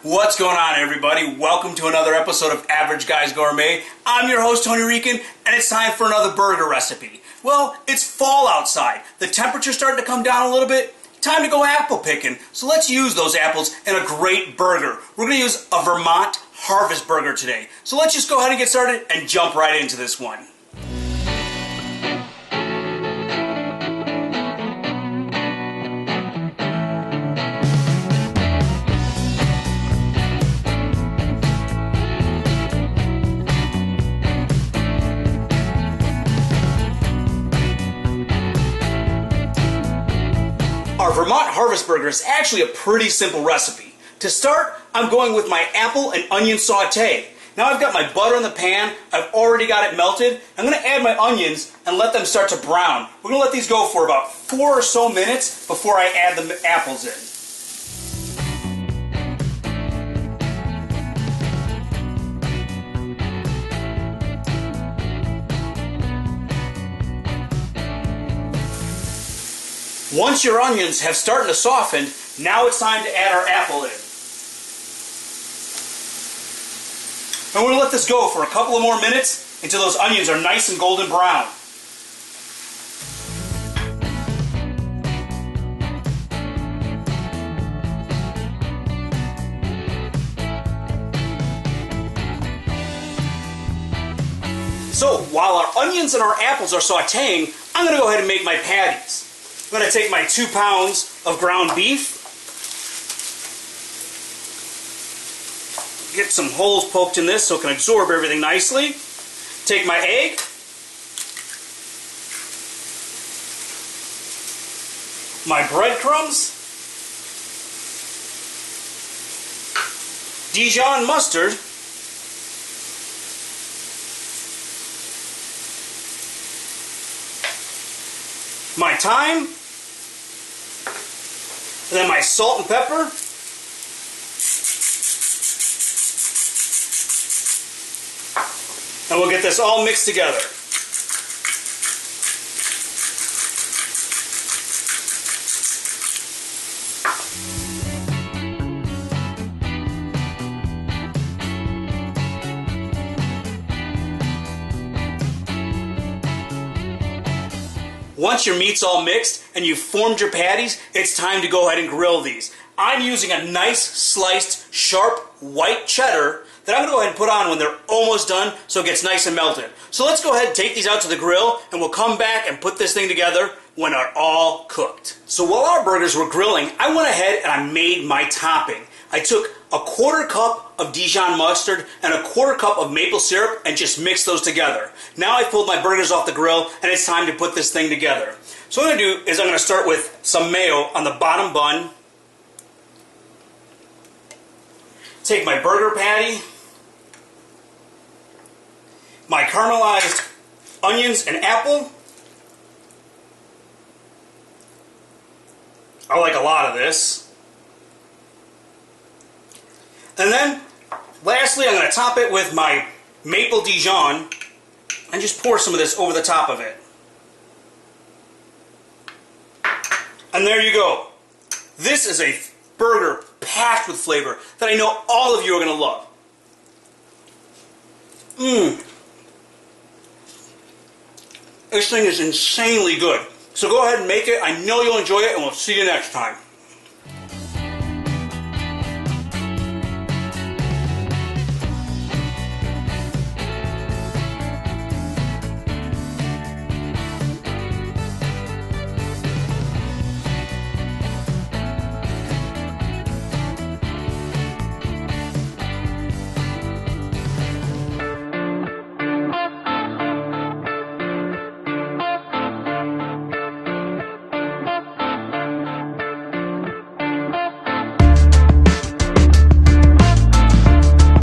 What's going on, everybody? Welcome to another episode of Average Guys Gourmet. I'm your host, Tony Rican, and it's time for another burger recipe. Well, it's fall outside. The temperature's starting to come down a little bit. Time to go apple picking. So let's use those apples in a great burger. We're going to use a Vermont Harvest Burger today. So let's just go ahead and get started and jump right into this one. Our Vermont Harvest Burger is actually a pretty simple recipe. To start, I'm going with my apple and onion saute. Now I've got my butter in the pan, I've already got it melted. I'm going to add my onions and let them start to brown. We're going to let these go for about 4 or so minutes before I add the apples in. Once your onions have started to soften, now it's time to add our apple in. And we're going to let this go for a couple of more minutes until those onions are nice and golden brown. So while our onions and our apples are sauteing, I'm going to go ahead and make my patties. I'm going to take my 2 pounds of ground beef, get some holes poked in this so it can absorb everything nicely. Take my egg, my breadcrumbs, Dijon mustard, my thyme, and then my salt and pepper. And we'll get this all mixed together. Once your meat's all mixed and you've formed your patties, it's time to go ahead and grill these. I'm using a nice sliced, sharp, white cheddar that I'm going to go ahead and put on when they're almost done so it gets nice and melted. So let's go ahead and take these out to the grill and we'll come back and put this thing together when they're all cooked. So while our burgers were grilling, I went ahead and I made my topping. I took a 1/4 cup of Dijon mustard and a 1/4 cup of maple syrup and just mixed those together. Now I pulled my burgers off the grill and it's time to put this thing together. So what I'm going to do is I'm going to start with some mayo on the bottom bun. Take my burger patty, my caramelized onions and apple. I like a lot of this. And then, lastly, I'm going to top it with my maple Dijon and just pour some of this over the top of it. And there you go. This is a burger packed with flavor that I know all of you are going to love. This thing is insanely good. So go ahead and make it. I know you'll enjoy it, and we'll see you next time.